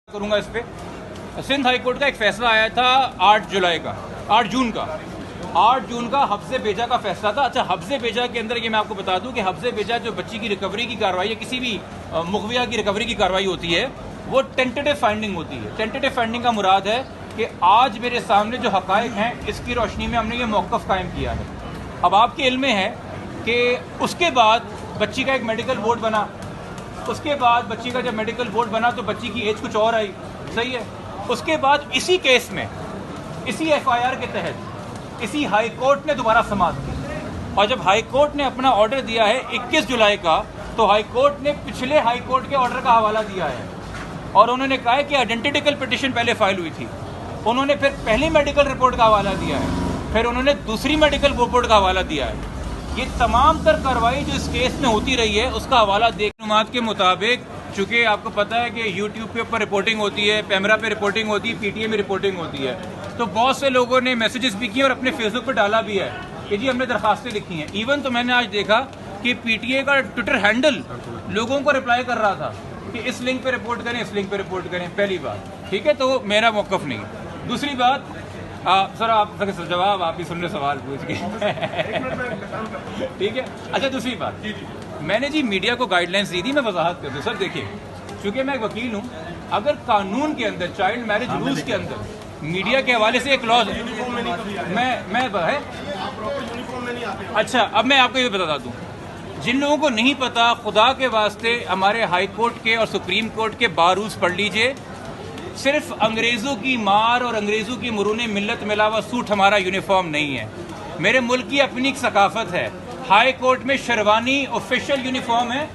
करूंगा इस पे। सिंध हाई कोर्ट का एक फैसला आया था 8 जून का 8 जून का हफ्ज़े बेजा का फैसला था। अच्छा, हफ्ज़े बेजा के अंदर ये मैं आपको बता दूं कि हफ्ज़े बेजा जो बच्ची की रिकवरी की कार्रवाई है, किसी भी मुखबिया की रिकवरी की कार्रवाई होती है, वो टेंटेटिव फाइंडिंग होती है। टेंटेटिव फाइंडिंग का मुराद है कि आज मेरे सामने जो हक़ाइक़ हैं इसकी रोशनी में हमने ये मौक़िफ़ कायम किया है। अब आपके इल्म में है कि उसके बाद बच्ची का एक मेडिकल बोर्ड बना, उसके बाद बच्ची का जब मेडिकल बोर्ड बना तो बच्ची की एज कुछ और आई, सही है। उसके बाद इसी केस में, इसी FIR के तहत इसी हाई कोर्ट ने दोबारा समाअत की, और जब हाई कोर्ट ने अपना ऑर्डर दिया है 21 जुलाई का, तो हाई कोर्ट ने पिछले हाई कोर्ट के ऑर्डर का हवाला दिया है और उन्होंने कहा है कि आइडेंटिकल पिटिशन पहले फाइल हुई थी। उन्होंने फिर पहली मेडिकल रिपोर्ट का हवाला दिया है, फिर उन्होंने दूसरी मेडिकल रिपोर्ट का हवाला दिया है। ये तमाम तर कार्रवाई जो इस केस में होती रही है उसका हवाला देखनुमात के मुताबिक, चूँकि आपको पता है कि यूट्यूब के ऊपर रिपोर्टिंग होती है, पैमरा पे रिपोर्टिंग होती है, PTA में रिपोर्टिंग होती है, तो बहुत से लोगों ने मैसेजेस भी किए और अपने फेसबुक पर डाला भी है कि जी हमने दरखास्तें लिखी हैं। इवन तो मैंने आज देखा कि PTA का ट्विटर हैंडल लोगों को रिप्लाई कर रहा था कि इस लिंक पे रिपोर्ट करें, इस लिंक पे रिपोर्ट करें। पहली बात, ठीक है, तो मेरा मौक़िफ़ नहीं। दूसरी बात, सर आप सर जवाब आप ही सुन रहे सवाल पूछ के ठीक है। अच्छा, दूसरी बात, मैंने जी मीडिया को गाइडलाइंस दी थी, मैं वजाहत कर दूँ। सर देखिए, चूँकि मैं एक वकील हूँ, अगर कानून के अंदर चाइल्ड मैरिज रूल्स के अंदर मीडिया के हवाले से एक क्लॉज मैं है। अच्छा, अब मैं आपको ये बता दूँ, जिन लोगों को नहीं पता, खुदा के वास्ते हमारे हाई कोर्ट के और सुप्रीम कोर्ट के बार रूल्स पढ़ लीजिए। सिर्फ अंग्रेज़ों की मार और अंग्रेज़ों की मुरूने मिल्लत मिलावा सूट हमारा यूनिफॉर्म नहीं है। मेरे मुल्क की अपनी एक सकाफत है। हाई कोर्ट में शेरवानी ऑफिशियल यूनिफॉर्म है,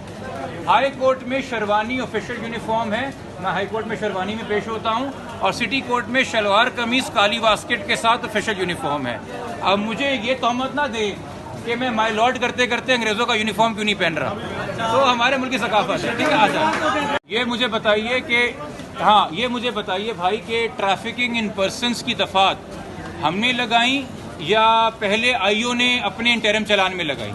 हाई कोर्ट में शेरवानी ऑफिशियल यूनिफॉर्म है। मैं हाई कोर्ट में शेरवानी में पेश होता हूँ और सिटी कोर्ट में शलवार कमीज़ काली वास्केट के साथ ऑफिशियल यूनिफॉर्म है। अब मुझे ये तहमत ना दे कि मैं माय लॉर्ड करते करते अंग्रेज़ों का यूनिफॉर्म क्यों नहीं पहन रहा। तो हमारे मुल्क की सकाफत है, ठीक है। आजा, ये मुझे बताइए कि हाँ, ये मुझे बताइए भाई कि ट्रैफिकिंग इन पर्सनस की दफात हमने लगाई या पहले आईओ ने अपने इंटरम चलान में लगाई?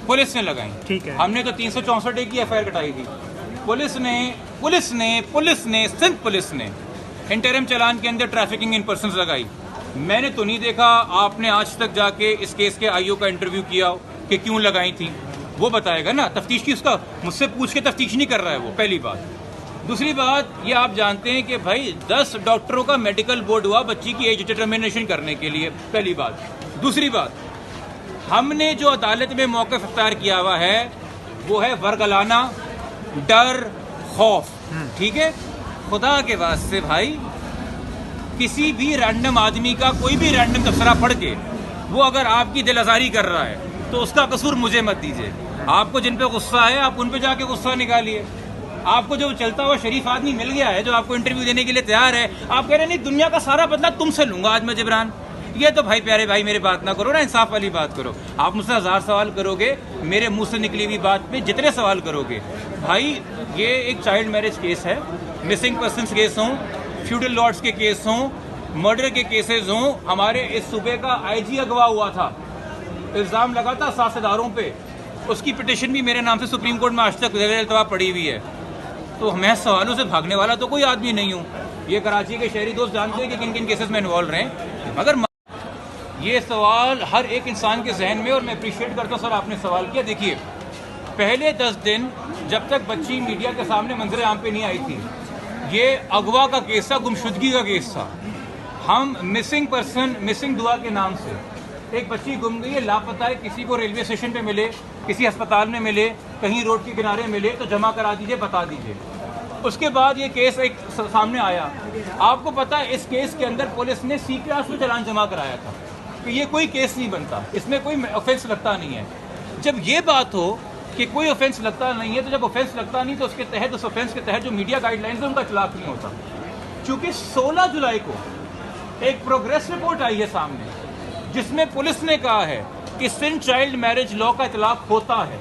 पुलिस ने लगाई, ठीक है। हमने तो 364 की FIR कटाई थी। पुलिस ने सिंध पुलिस ने इंटरम चलान के अंदर ट्रैफिकिंग इन पर्सनस लगाई। मैंने तो नहीं देखा आपने आज तक जाके इस केस के आईओ का इंटरव्यू किया कि क्यों लगाई थी। वो बताएगा ना, तफ्तीश की, उसका मुझसे पूछ के तफ्तीश नहीं कर रहा है वो, पहली बात। दूसरी बात, ये आप जानते हैं कि भाई 10 डॉक्टरों का मेडिकल बोर्ड हुआ बच्ची की एज डिटर्मिनेशन करने के लिए, पहली बात। दूसरी बात, हमने जो अदालत में मौक़िफ़ इख्तियार किया हुआ है वो है वर्गलाना, डर, खौफ, ठीक है। खुदा के वास्ते भाई, किसी भी रैंडम आदमी का कोई भी रैंडम तबसरा पढ़ के वो अगर आपकी दिल आज़ारी कर रहा है तो उसका कसूर मुझे मत दीजिए। आपको जिन पे गुस्सा है आप उन पे जाके गुस्सा निकालिए। आपको जो चलता हुआ शरीफ आदमी मिल गया है जो आपको इंटरव्यू देने के लिए तैयार है, आप कह रहे हैं नहीं दुनिया का सारा बदला तुमसे लूंगा आज मैं जिब्रान। ये तो भाई प्यारे भाई मेरे बात ना करो ना, इंसाफ वाली बात करो। आप मुझसे 1000 सवाल करोगे, मेरे मुंह से निकली हुई बात पे जितने सवाल करोगे। भाई ये एक चाइल्ड मैरिज केस है, मिसिंग पर्सनस केस हों, फ्यूडल लॉर्ड्स के केस हों, मर्डर के केसेस हों। हमारे इस सूबे का IG अगवा हुआ था, इल्ज़ाम लगा था सासेदारों पे, उसकी पिटिशन भी मेरे नाम से सुप्रीम कोर्ट में आज तक ज़ेर-ए-इल्तवा पड़ी हुई है। तो मैं सवालों से भागने वाला तो कोई आदमी नहीं हूँ। ये कराची के शहरी दोस्त जानते हैं कि किन किन केसेस में इन्वॉल्व रहे हैं, मगर ये सवाल हर एक इंसान के जहन में, और मैं अप्रिशिएट करता हूँ सर आपने सवाल किया। देखिए, पहले 10 दिन जब तक बच्ची मीडिया के सामने मंजर आम पे नहीं आई थी, ये अगवा का केस था, गुमशुदगी का केस था। हम मिसिंग दुआ के नाम से एक बच्ची गुम गई है, लापता है, किसी को रेलवे स्टेशन पे मिले, किसी अस्पताल में मिले, कहीं रोड के किनारे मिले तो जमा करा दीजिए, बता दीजिए। उसके बाद ये केस एक सामने आया। आपको पता है इस केस के अंदर पुलिस ने सीक्रेट में चालान जमा कराया था कि ये कोई केस नहीं बनता, इसमें कोई ऑफेंस लगता नहीं है। जब ये बात हो कि कोई ऑफेंस लगता नहीं है, तो जब ऑफेंस लगता नहीं तो उसके तहत, उस ऑफेंस के तहत जो मीडिया गाइडलाइंस है उनका इतलाक नहीं होता। चूँकि 16 जुलाई को एक प्रोग्रेस रिपोर्ट आई है सामने जिसमें पुलिस ने कहा है कि सिंध चाइल्ड मैरिज लॉ का इतलाक होता है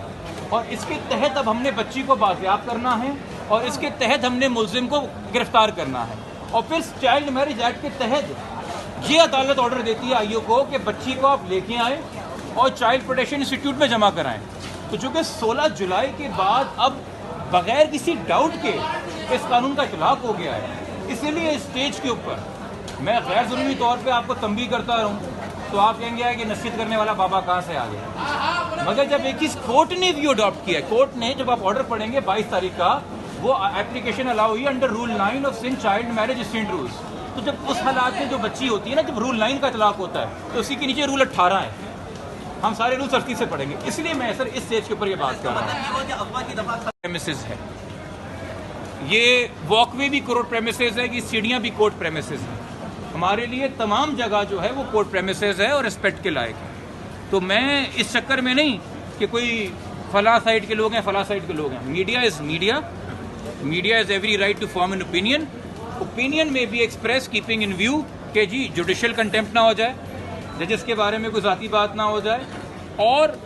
और इसके तहत अब हमने बच्ची को बाजियाब करना है और इसके तहत हमने मुल्जिम को गिरफ्तार करना है। और फिर चाइल्ड मैरिज एक्ट के तहत ये अदालत ऑर्डर देती है आईओ को कि बच्ची को आप लेके आएँ और चाइल्ड प्रोटेक्शन इंस्टीट्यूट में जमा कराएं। तो चूँकि 16 जुलाई के बाद अब बगैर किसी डाउट के इस कानून का इतलाक हो गया है। इसीलिए इस स्टेज के ऊपर मैं गैर ज़रूरी तौर पे आपको तंबीह करता रहूँ तो आप कहेंगे कि नसीहत करने वाला बाबा कहाँ से आ गया। मगर जब एक चीज़ कोर्ट ने व्यू अडॉप्ट किया, कोर्ट ने जब आप ऑर्डर पढ़ेंगे 22 तारीख का, वो एप्लीकेशन अलाउ हुई under rule 9 of Sindh child marriage stand rules. तो जब उस हालात में जो बच्ची होती है ना, जब रूल 9 का इतलाक होता है तो उसी के नीचे रूल 18 है। हम सारे रूल सख्ती से पढ़ेंगे, इसलिए मैं सर इस स्टेज के ऊपर ये बात कर रहा हूँ। प्रेमिसेस है, ये वॉकवे भी कोर्ट प्रेमिसेस है, कि सीढ़ियाँ भी कोर्ट प्रेमिसेस है। हमारे लिए तमाम जगह जो है वो कोर्ट प्रेमिसेस है और रिस्पेक्ट के लायक है। तो मैं इस चक्कर में नहीं कि कोई फला साइड के लोग हैं, फला साइड के लोग हैं। Media is media, media is every right to form an opinion. Opinion में भी एक्सप्रेस कीपिंग इन व्यू कि जी जुडिशियल कंटेम्प्ट ना हो जाए, जजेस के बारे में कोई ज़ाती बात ना हो जाए, और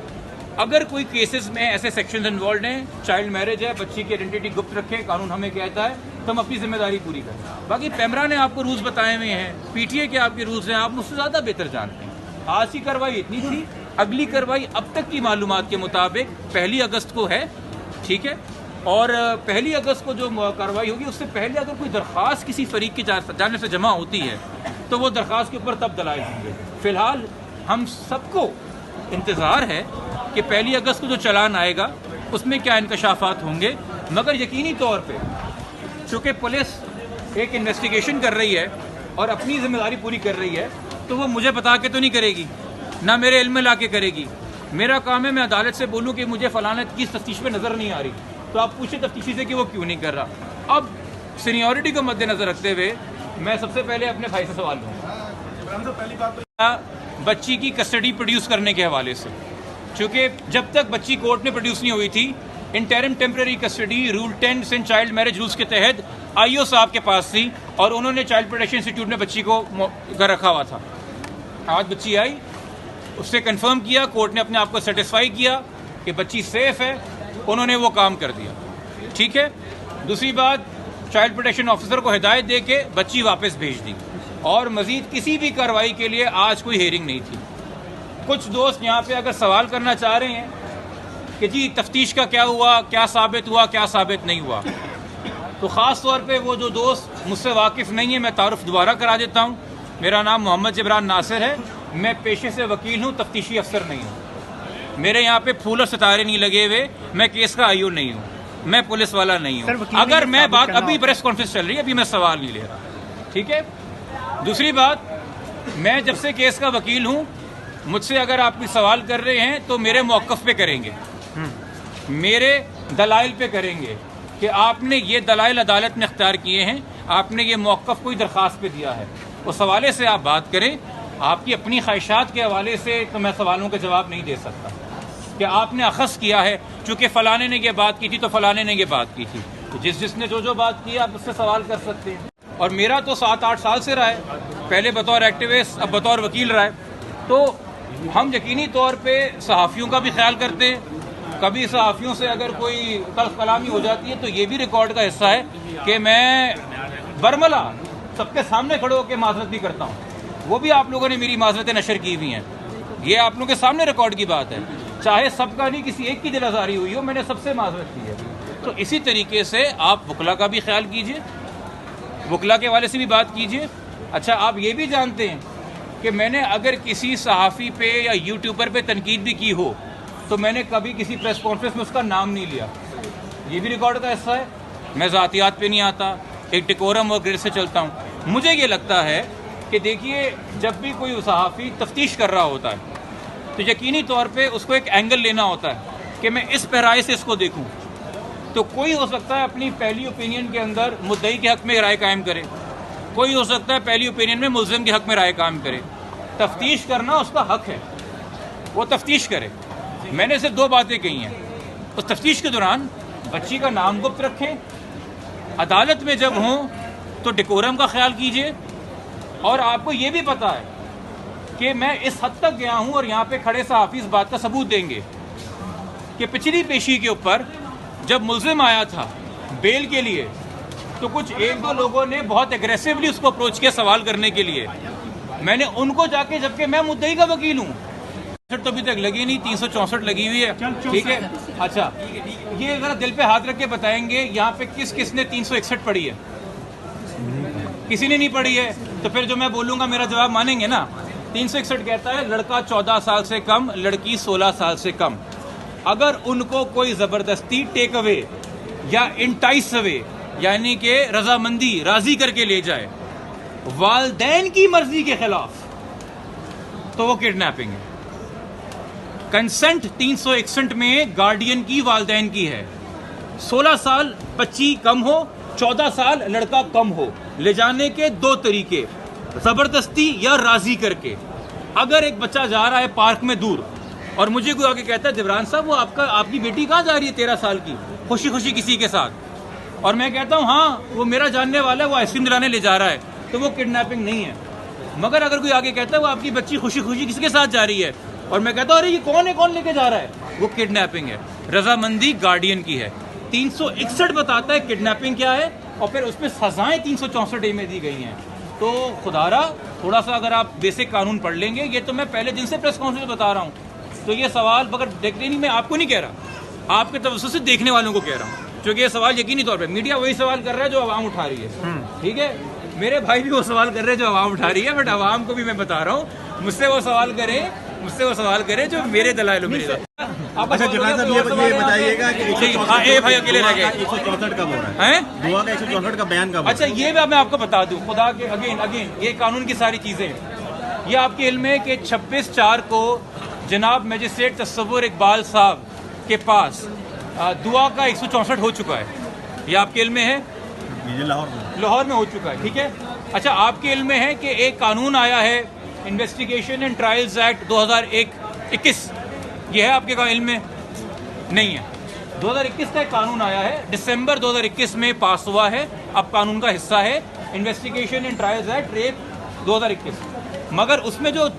अगर कोई केसेस में ऐसे सेक्शंस इन्वॉल्व हैं, चाइल्ड मैरिज है, बच्ची की आइडेंटिटी गुप्त रखें, कानून हमें कहता है, तो हम अपनी जिम्मेदारी पूरी करें। बाकी पैमरा ने आपको रूल्स बताए हुए हैं, पीटीए के आपके रूल्स हैं, आप मुझसे ज़्यादा बेहतर जानते हैं। आज की कार्रवाई इतनी थी, अगली कार्रवाई अब तक की मालूमात के मुताबिक 1 अगस्त को है, ठीक है। और 1 अगस्त को जो कार्रवाई होगी उससे पहले अगर कोई दरख्वास्त किसी फरीक की जाने से जमा होती है तो वो दरख्वास्त के ऊपर तब दलाइल होंगे। फिलहाल हम सबको इंतज़ार है कि 1 अगस्त को जो चालान आएगा उसमें क्या इंकशाफात होंगे। मगर यकीनी तौर पे चूँकि पुलिस एक इन्वेस्टिगेशन कर रही है और अपनी जिम्मेदारी पूरी कर रही है, तो वो मुझे बता के तो नहीं करेगी, ना मेरे इल्म में ला के करेगी। मेरा काम है मैं अदालत से बोलूँ कि मुझे फलाना की तफ्तीश में नज़र नहीं आ रही, तो आप पूछे तफ्तीशी से कि वो क्यों नहीं कर रहा। अब सीनियरिटी को मद्देनज़र रखते हुए मैं सबसे पहले अपने भाई से सवाल लूँगा, पहली बात तो बच्ची की कस्टडी प्रोड्यूस करने के हवाले से, क्योंकि जब तक बच्ची कोर्ट में प्रोड्यूस नहीं हुई थी, interim temporary custody rule 10 Sindh child marriage rules के तहत आईओ साहब के पास थी और उन्होंने चाइल्ड प्रोटेक्शन इंस्टीट्यूट में बच्ची को घर रखा हुआ था। आज बच्ची आई, उससे कंफर्म किया, कोर्ट ने अपने आप को सेटिस्फाई किया कि बच्ची सेफ है, उन्होंने वो काम कर दिया, ठीक है। दूसरी बात, चाइल्ड प्रोटेक्शन ऑफिसर को हिदायत दे के बच्ची वापस भेज दी, और मजीद किसी भी कार्रवाई के लिए आज कोई हेयरिंग नहीं थी। कुछ दोस्त यहाँ पे अगर सवाल करना चाह रहे हैं कि जी तफ्तीश का क्या हुआ, क्या साबित हुआ, क्या साबित नहीं हुआ, तो ख़ास तौर पे वो जो दोस्त मुझसे वाकिफ़ नहीं है, मैं तारुफ दोबारा करा देता हूँ। मेरा नाम मोहम्मद जबरान नासिर है, मैं पेशे से वकील हूँ, तफ्तीशी अफसर नहीं हूँ। मेरे यहाँ पे फूल और सितारे नहीं लगे हुए, मैं केस का आईओ नहीं हूँ, मैं पुलिस वाला नहीं हूँ। अगर मैं बात, अभी प्रेस कॉन्फ्रेंस चल रही है, अभी मैं सवाल नहीं ले रहा, ठीक है। दूसरी बात, मैं जब से केस का वकील हूँ, मुझसे अगर आप कोई सवाल कर रहे हैं तो मेरे मौक़िफ़ पे करेंगे, मेरे दलाइल पे करेंगे कि आपने ये दलाइल अदालत में अख्तियार किए हैं, आपने ये मौक़िफ़ कोई दरख्वास्त पे दिया है, उस हवाले से आप बात करें। आपकी अपनी ख्वाहिशात के हवाले से तो मैं सवालों का जवाब नहीं दे सकता कि आपने अखज़ किया है, चूँकि फ़लाने ने ये बात की थी तो फ़लाने ने ये बात की थी। तो जिसने जो बात की आप उससे सवाल कर सकते हैं। और मेरा तो 7-8 साल से रहा है, पहले बतौर एक्टिविस्ट, अब बतौर वकील रहा है। तो हम यकीनी तौर पे सहाफ़ियों का भी ख्याल करते हैं। कभी सहाफ़ियों से अगर कोई तल्ख़ कलामी हो जाती है तो ये भी रिकॉर्ड का हिस्सा है कि मैं बरमला सबके सामने खड़े होकर माज़रत भी करता हूँ। वो भी आप लोगों ने मेरी माज़रतें नशर की हुई हैं, ये आप लोगों के सामने रिकॉर्ड की बात है। चाहे सबका नहीं, किसी एक की दिल आज़ारी हुई हो, मैंने सबसे माज़रत की है। तो इसी तरीके से आप वकला का भी ख्याल कीजिए, वकला के वाले से भी बात कीजिए। अच्छा, आप ये भी जानते हैं कि मैंने अगर किसी सहाफ़ी पे या यूट्यूबर पे तनकीद भी की हो तो मैंने कभी किसी प्रेस कॉन्फ्रेंस में उसका नाम नहीं लिया, ये भी रिकॉर्ड का हिस्सा है। मैं ज़ातियात पे नहीं आता, एक डेकोरम और ग्रेड से चलता हूँ। मुझे ये लगता है कि देखिए, जब भी कोई सहाफ़ी तफ्तीश कर रहा होता है तो यकीनी तौर पे उसको एक एंगल लेना होता है कि मैं इस पहराए से इसको देखूँ। तो कोई हो सकता है अपनी पहली ओपिनियन के अंदर मुद्दई के हक़ में राय कायम करे, कोई हो सकता है पहली ओपिनियन में मुल्ज़िम के हक़ में राय कायम करे। तफ्तीश करना उसका हक़ है, वो तफ्तीश करे। मैंने सिर्फ 2 बातें कही हैं। उस तफ्तीश के दौरान बच्ची का नाम गुप्त रखें, अदालत में जब हों तो डेकोरम का ख्याल कीजिए। और आपको ये भी पता है कि मैं इस हद तक गया हूँ और यहाँ पे खड़े सहाफ़ी इस बात का सबूत देंगे कि पिछली पेशी के ऊपर जब मुल्ज़िम आया था बेल के लिए तो कुछ 1-2 लोगों ने बहुत एग्रेसिवली उसको अप्रोच किया सवाल करने के लिए। मैंने उनको जाके, जबकि मैं मुद्दई का वकील हूँ, तो अभी तक लगी नहीं, 364 लगी हुई है, ठीक है। अच्छा, ये अगर दिल पे हाथ रख के बताएंगे यहाँ पे किसने 361 पढ़ी है? किसी ने नहीं पढ़ी है। तो फिर जो मैं बोलूँगा मेरा जवाब मानेंगे ना? 361 कहता है लड़का 14 साल से कम, लड़की 16 साल से कम। अगर उनको कोई ज़बरदस्ती टेक अवे या इंटाइस अवे यानी कि रजामंदी राजी करके ले जाए वालदैन की मर्जी के खिलाफ, तो वो किडनैपिंग है। कंसेंट 361 में गार्डियन की वालदैन की है। 16 साल बच्ची कम हो, 14 साल लड़का कम हो, ले जाने के दो तरीके, जबरदस्ती या राजी करके। अगर एक बच्चा जा रहा है पार्क में दूर और मुझे कोई आके कहता है जिब्रान साहब वो आपकी बेटी कहाँ जा रही है 13 साल की, खुशी खुशी किसी के साथ, और मैं कहता हूँ हाँ वो मेरा जानने वाला है, वो आइसक्रीम दिलाने ले जा रहा है, तो वो किडनैपिंग नहीं है। मगर अगर कोई आगे कहता है वो आपकी बच्ची खुशी खुशी किसके साथ जा रही है और मैं कहता हूँ अरे ये कौन लेके जा रहा है, वो किडनैपिंग है। रजामंदी गार्डियन की है। 361 बताता है किडनैपिंग क्या है और फिर उसमें सजाएं 364 में दी गई हैं। तो खुदारा थोड़ा सा अगर आप बेसिक कानून पढ़ लेंगे, ये तो मैं पहले दिन से प्रेस कॉन्फ्रेंस में बता रहा हूँ। तो ये सवाल मगर देखने नहीं, मैं आपको नहीं कह रहा, आपके तवज्जो से देखने वालों को कह रहा हूँ, क्योंकि ये सवाल यकीनी तौर पे मीडिया वही सवाल कर रहा है जो आवाम उठा रही है। ठीक है, मेरे भाई भी वो सवाल कर रहे हैं जो आवाम उठा रही है, बट आवाम को भी मैं बता रहा हूँ मुझसे वो सवाल करें जो मेरे दलाइल मेरे। अच्छा जिब्रान साहब ये बताइएगा कि भाई अकेले रह गए 164 कब हो रहा है? दुआ का 164 का बयान कब? अच्छा ये भी मैं आपको बता दूं, खुदा के अगेन ये कानून की सारी चीजें, ये आपके इल्म है कि 26/4 को जनाब मजिस्ट्रेट तस्वुर इकबाल साहब के पास दुआ का 164 हो चुका है। ये आपके इल्म में है? ये लाहौर में हो चुका है। ठीक है, अच्छा आपके इल्म में है कि एक कानून आया है इन्वेस्टिगेशन एंड ट्रायल्स एक्ट 2021, ये है आपके इल्म में? नहीं है। 2021 का एक कानून आया है, दिसंबर 2021 में पास हुआ है, अब कानून का हिस्सा है investigation and trials act rape 2021। मगर उसमें जो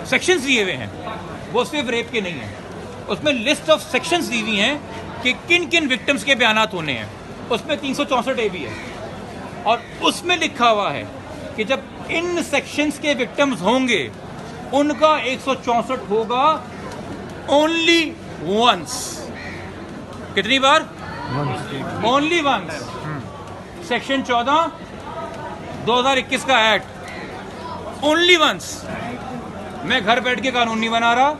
सेक्शंस दिए हुए हैं वो सिर्फ रेप के नहीं हैं, उसमें लिस्ट ऑफ सेक्शंस दी हुई हैं कि किन किन विक्टिम्स के बयानात होने हैं। उसमें 364A भी है और उसमें लिखा हुआ है कि जब इन सेक्शंस के विक्टिम्स होंगे उनका 164 होगा ओनली वंस। कितनी बार? Only once. सेक्शन 14 2021 का एक्ट, ओनली वंस। मैं घर बैठ के कानून नहीं बना रहा,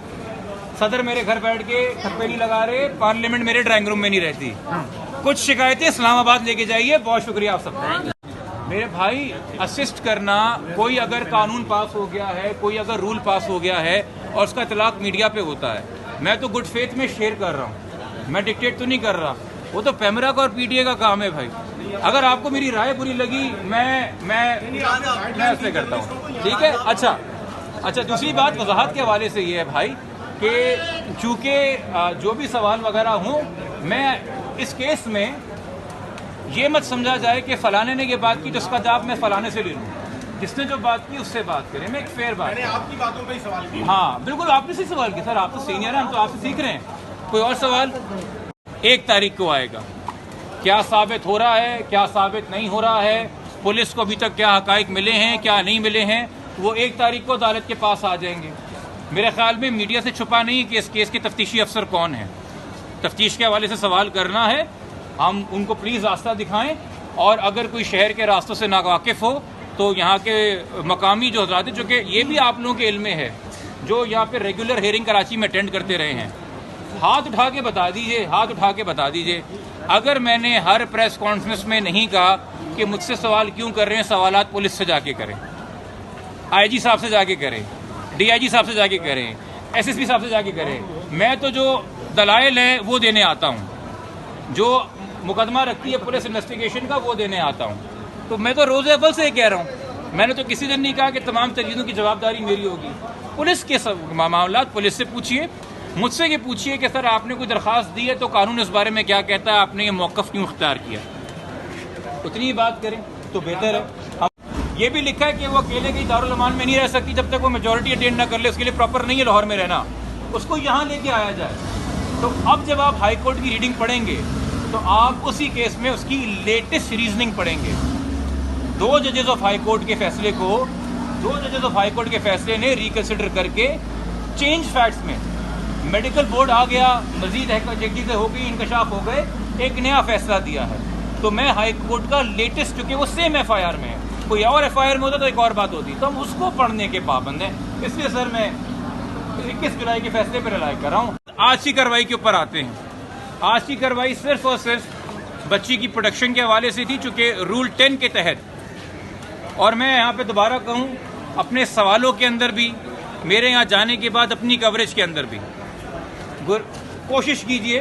सदर मेरे घर बैठ के ठप्पे नहीं लगा रहे, पार्लियामेंट मेरे ड्राइंग रूम में नहीं रहती। कुछ शिकायतें इस्लामाबाद लेके जाइए। बहुत शुक्रिया आप सबका। मेरे भाई असिस्ट करना, कोई अगर कानून पास हो गया है, कोई अगर रूल पास हो गया है और उसका इतलाक मीडिया पे होता है, मैं तो गुड फेथ में शेयर कर रहा हूँ, मैं डिक्टेट तो नहीं कर रहा। वो तो पैमरा का और पीटीए का काम है भाई। अगर आपको मेरी राय बुरी लगी मैं ऐसे करता हूँ। ठीक है, अच्छा दूसरी बात वजाहत के हवाले से ये है भाई कि चूँकि जो भी सवाल वगैरह हों, मैं इस केस में ये मत समझा जाए कि फलाने ने ये बात की तो उसका जवाब मैं फलाने से ले लूँ। जिसने जो बात की उससे बात करें, मैं एक फेयर बात। मैंने आपकी बातों पे ही सवाल किया। हाँ बिल्कुल, आपने से सवाल किया सर, आप तो सीनियर हैं, हम तो आपसे सीख रहे हैं। कोई और सवाल? 1 तारीख को आएगा, क्या साबित हो रहा है, क्या साबित नहीं हो रहा है, पुलिस को अभी तक क्या हकाइक मिले हैं, क्या नहीं मिले हैं, वो 1 तारीख को अदालत के पास आ जाएंगे। मेरे ख्याल में मीडिया से छुपा नहीं कि इस केस के तफ्तीशी अफसर कौन है। तफ्तीश के हवाले से सवाल करना है, हम उनको प्लीज़ रास्ता दिखाएं, और अगर कोई शहर के रास्तों से नावाकिफ़ हो तो यहाँ के मकामी जो हज़रात, जो कि ये भी आप लोगों के इल्म में है, जो यहाँ पे रेगुलर हेयरिंग कराची में अटेंड करते रहे हैं, हाथ उठा के बता दीजिए, हाथ उठा के बता दीजिए। अगर मैंने हर प्रेस कॉन्फ्रेंस में नहीं कहा कि मुझसे सवाल क्यों कर रहे हैं, सवालात पुलिस से जाके करें, IG साहब से जाके करें, DIG साहब से जाके करें, SSP साहब से जाके करें। मैं तो जो दलाइल है वो देने आता हूँ, जो मुकदमा रखती है पुलिस इन्वेस्टिगेशन का वो देने आता हूँ। तो मैं तो रोज़ अव्वल से कह रहा हूँ, मैंने तो किसी दिन नहीं कहा कि तमाम चीज़ों की जवाबदारी मेरी होगी। पुलिस के सब मामला पुलिस से पूछिए, मुझसे ये पूछिए कि सर आपने कोई दरख्वास्त दी है तो कानून इस बारे में क्या कहता है, आपने ये मौक़िफ़ क्यों इख्तियार किया, उतनी ही बात करें तो बेहतर है। हम ये भी लिखा है कि वो अकेले की दारुल अमान में नहीं रह सकती जब तक वो मेजॉरिटी अटेंड ना कर ले, उसके लिए प्रॉपर नहीं है लाहौर में रहना, उसको यहाँ लेके आया जाए। तो अब जब आप हाई कोर्ट की रीडिंग पढ़ेंगे तो आप उसी केस में उसकी लेटेस्ट रीजनिंग पढ़ेंगे। 2 जजेस ऑफ हाई कोर्ट के फैसले को, 2 जजेस ऑफ हाई कोर्ट के फैसले ने रिकन्सिडर करके चेंज फैक्ट्स में मेडिकल बोर्ड आ गया, मजीद चीज़ें हो गई, इंकशाफ हो गए, एक नया फैसला दिया है। तो मैं हाई कोर्ट का लेटेस्ट, क्योंकि वो सेम FIR में है, कोई और FIR में होता तो एक और बात होती, तो हम उसको पढ़ने के पाबंद हैं। इसलिए सर मैं 21 जुलाई के फैसले पर रिलाय कर रहा हूँ। आज की कार्रवाई के ऊपर आते हैं। आज की कार्रवाई सिर्फ और सिर्फ बच्ची की प्रोटेक्शन के हवाले से थी, चूँकि रूल 10 के तहत, और मैं यहाँ पे दोबारा कहूँ, अपने सवालों के अंदर भी, मेरे यहाँ जाने के बाद अपनी कवरेज के अंदर भी कोशिश कीजिए,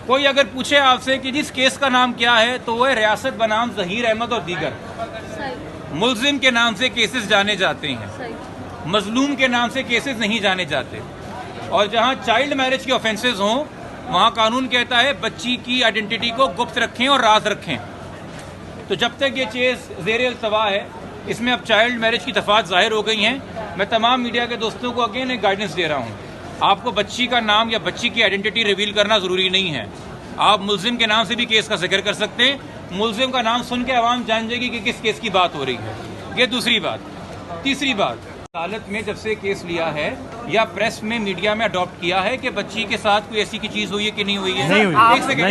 कोई अगर पूछे आपसे कि जिस केस का नाम क्या है, तो वह रियासत बनाम ज़हीर अहमद और दीगर मुल्जिम के नाम से केसेस जाने जाते हैं, मजलूम के नाम से केसेस नहीं जाने जाते। और जहाँ चाइल्ड मैरिज के ऑफेंसेस हों, वहाँ कानून कहता है बच्ची की आइडेंटिटी को गुप्त रखें और राज रखें। तो जब तक ये केस ज़ेर अल्तवा है, इसमें अब चाइल्ड मैरिज की दफात ज़ाहिर हो गई हैं। मैं तमाम मीडिया के दोस्तों को अगेन एक गाइडेंस दे रहा हूँ, आपको बच्ची का नाम या बच्ची की आइडेंटिटी रिवील करना ज़रूरी नहीं है। आप मुल्जिम के नाम से भी केस का जिक्र कर सकते हैं। मुल्जिम का नाम सुन के आवाम जान जाएगी कि किस केस की बात हो रही है। ये दूसरी बात। तीसरी बात, अदालत में जब से केस लिया है या प्रेस में, मीडिया में अडॉप्ट किया है कि बच्ची के साथ कोई ऐसी की चीज़ हुई है कि नहीं हुई है? नहीं हुई। एक सेकंड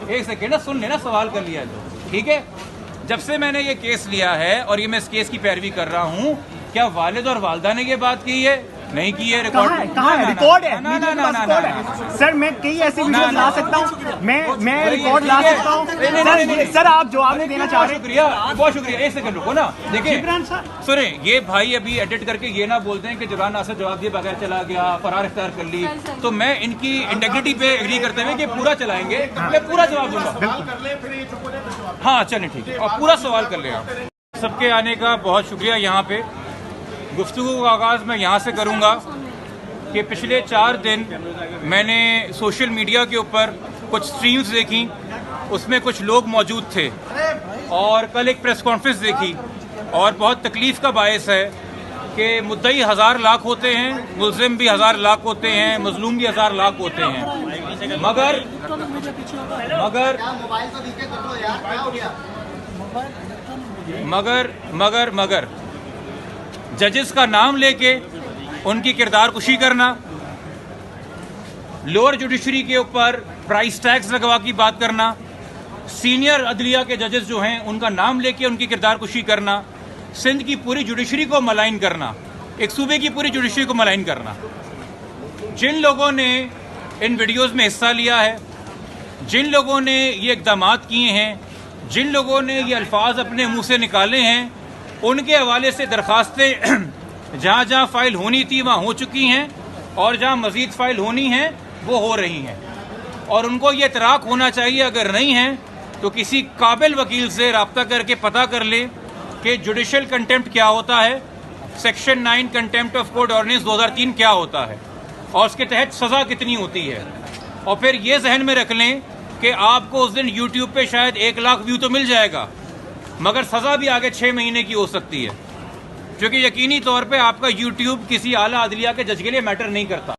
एक सेकंड ना, सुन लेना, सवाल कर लिया तो ठीक है। जब से मैंने ये केस लिया है और ये मैं इस केस की पैरवी कर रहा हूँ, क्या वालिद और वालदा ने ये बात की है? नहीं की है। कहाँ है? रिकॉर्ड है, सर। मैं कई ऐसी वीडियो ला सकता हूँ, मैं रिकॉर्ड ला सकता हूँ। सर आप जवाब नहीं देना चाह रहे? शुक्रिया, बहुत शुक्रिया। एक सेकंड रुको ना, देखिए सुने, ये भाई अभी एडिट करके ये ना बोलते हैं कि जिब्रान नासिर जवाब दिए बगैर चला गया, फरार इख्तियार कर ली। तो मैं इनकी इंटेग्रिटी पे एग्री करते हुए कि पूरा चलाएंगे, मैं पूरा जवाब दूंगा। हाँ चलें ठीक है, और पूरा सवाल कर ले आप। सबके आने का बहुत शुक्रिया। यहाँ पे गुफ्तगू का आगाज़ मैं यहाँ से करूँगा कि पिछले 4 दिन मैंने सोशल मीडिया के ऊपर कुछ स्ट्रीम्स देखी, उसमें कुछ लोग मौजूद थे, और कल एक प्रेस कॉन्फ्रेंस देखी, और बहुत तकलीफ़ का बायस है कि मुद्दई 1000 लाख होते हैं, मुल्ज़िम भी 1000 लाख होते हैं, मजलूम भी 1000 लाख होते हैं, मगर जजेस का नाम लेके उनकी किरदार कुशी करना, लोअर जुडिशरी के ऊपर प्राइस टैक्स लगवा की बात करना, सीनियर अदलिया के जजेस जो हैं उनका नाम लेके उनकी किरदार कुशी करना, सिंध की पूरी जुडिशरी को मलाइन करना, एक सूबे की पूरी जुडिशरी को मलाइन करना। जिन लोगों ने इन वीडियोस में हिस्सा लिया है, जिन लोगों ने ये इक़दामात किए हैं, जिन लोगों ने ये अल्फाज अपने मुंह से निकाले हैं, उनके हवाले से दरखास्तें जहाँ जहाँ फ़ाइल होनी थी वहाँ हो चुकी हैं, और जहाँ मज़ीद फ़ाइल होनी हैं वो हो रही हैं। और उनको ये इतराक होना चाहिए, अगर नहीं है तो किसी काबिल वकील से रब्ता करके पता कर ले कि जुडिशल कंटेम्प्ट क्या होता है, section 9 contempt of court ordinance 2003 क्या होता है, और उसके तहत सज़ा कितनी होती है। और फिर ये जहन में रख लें कि आपको उस दिन यूट्यूब पे शायद 1 लाख व्यू तो मिल जाएगा, मगर सज़ा भी आगे 6 महीने की हो सकती है, क्योंकि यकीनी तौर पे आपका यूट्यूब किसी आला अदलिया के जज के लिए मैटर नहीं करता।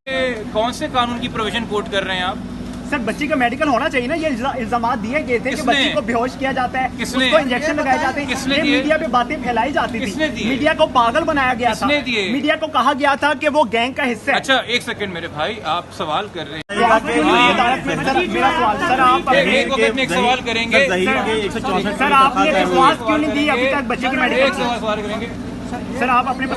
कौन से कानून की प्रोविजन कोट कर रहे हैं आप? सर बच्ची का मेडिकल होना चाहिए ना। ये इल्जामात दिए गए थे कि बच्ची को बेहोश किया जाता है, उसको इंजेक्शन लगाए जाते हैं, ये मीडिया पे बातें फैलाई जाती थी, मीडिया को पागल बनाया गया था, मीडिया को कहा गया था कि वो गैंग का हिस्सा है। अच्छा एक सेकंड मेरे भाई, आप सवाल कर रहे हैं, मेरा सवाल सर, आप एक वक्त में एक सवाल करेंगे सर, आपने विश्वास क्यों नहीं दी अभी तक बच्चे की मेडिकल? सवाल करेंगे सर आप अपने